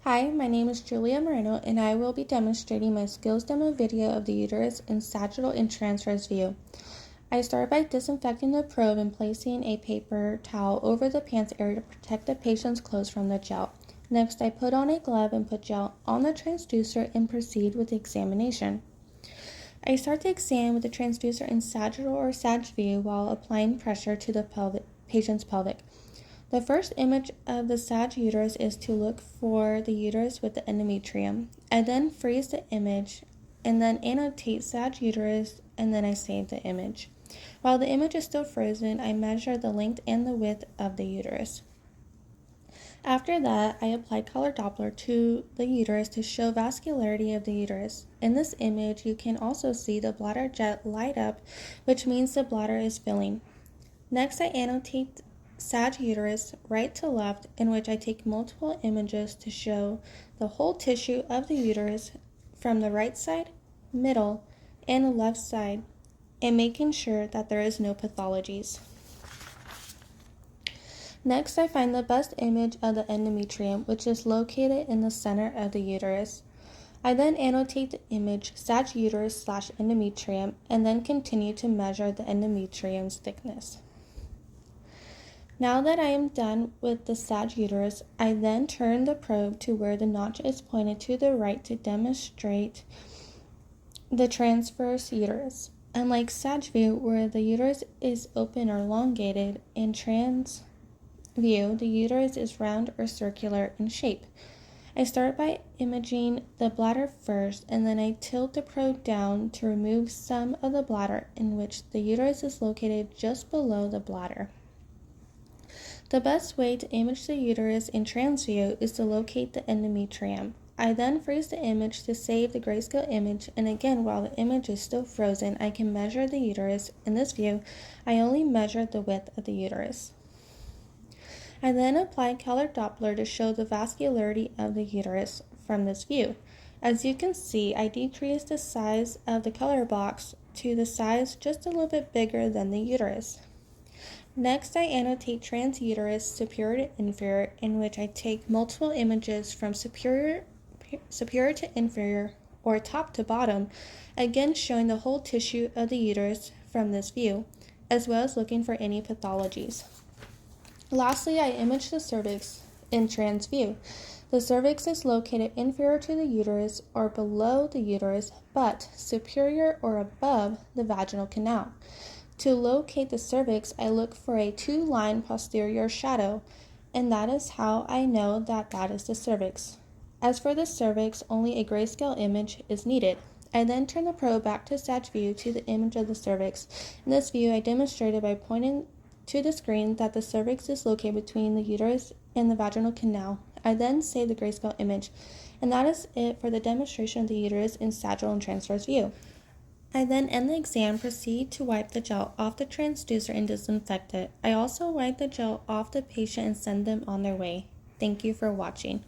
Hi, my name is Julia Moreno, and I will be demonstrating my skills demo video of the uterus in sagittal and transverse view. I start by disinfecting the probe and placing a paper towel over the pants area to protect the patient's clothes from the gel. Next, I put on a glove and put gel on the transducer and proceed with the examination. I start the exam with the transducer in sagittal or sag view while applying pressure to the patient's pelvic. The first image of the sag uterus is to look for the uterus with the endometrium. I then freeze the image and then annotate sag uterus, and then I save the image. While the image is still frozen, I measure the length and the width of the uterus. After that, I apply color Doppler to the uterus to show vascularity of the uterus. In this image, you can also see the bladder jet light up, which means the bladder is filling. Next, I annotate sag uterus right to left, in which I take multiple images to show the whole tissue of the uterus from the right side, middle, and the left side, and making sure that there is no pathologies. Next, I find the best image of the endometrium, which is located in the center of the uterus. I then annotate the image sag uterus / endometrium, and then continue to measure the endometrium's thickness. Now that I am done with the sag uterus, I then turn the probe to where the notch is pointed to the right to demonstrate the transverse uterus. Unlike sag view, where the uterus is open or elongated, in trans view, the uterus is round or circular in shape. I start by imaging the bladder first, and then I tilt the probe down to remove some of the bladder, in which the uterus is located just below the bladder. The best way to image the uterus in trans view is to locate the endometrium. I then freeze the image to save the grayscale image, and again, while the image is still frozen, I can measure the uterus. In this view, I only measure the width of the uterus. I then apply color Doppler to show the vascularity of the uterus from this view. As you can see, I decrease the size of the color box to the size just a little bit bigger than the uterus. Next, I annotate transuterus superior to inferior, in which I take multiple images from superior to inferior, or top to bottom, again showing the whole tissue of the uterus from this view, as well as looking for any pathologies. Lastly, I image the cervix in trans view. The cervix is located inferior to the uterus or below the uterus, but superior or above the vaginal canal. To locate the cervix, I look for a 2-line posterior shadow, and that is how I know that is the cervix. As for the cervix, only a grayscale image is needed. I then turn the probe back to sag view to the image of the cervix. In this view, I demonstrated by pointing to the screen that the cervix is located between the uterus and the vaginal canal. I then save the grayscale image, and that is it for the demonstration of the uterus in sagittal and transverse view. I then end the exam, proceed to wipe the gel off the transducer and disinfect it. I also wipe the gel off the patient and send them on their way. Thank you for watching.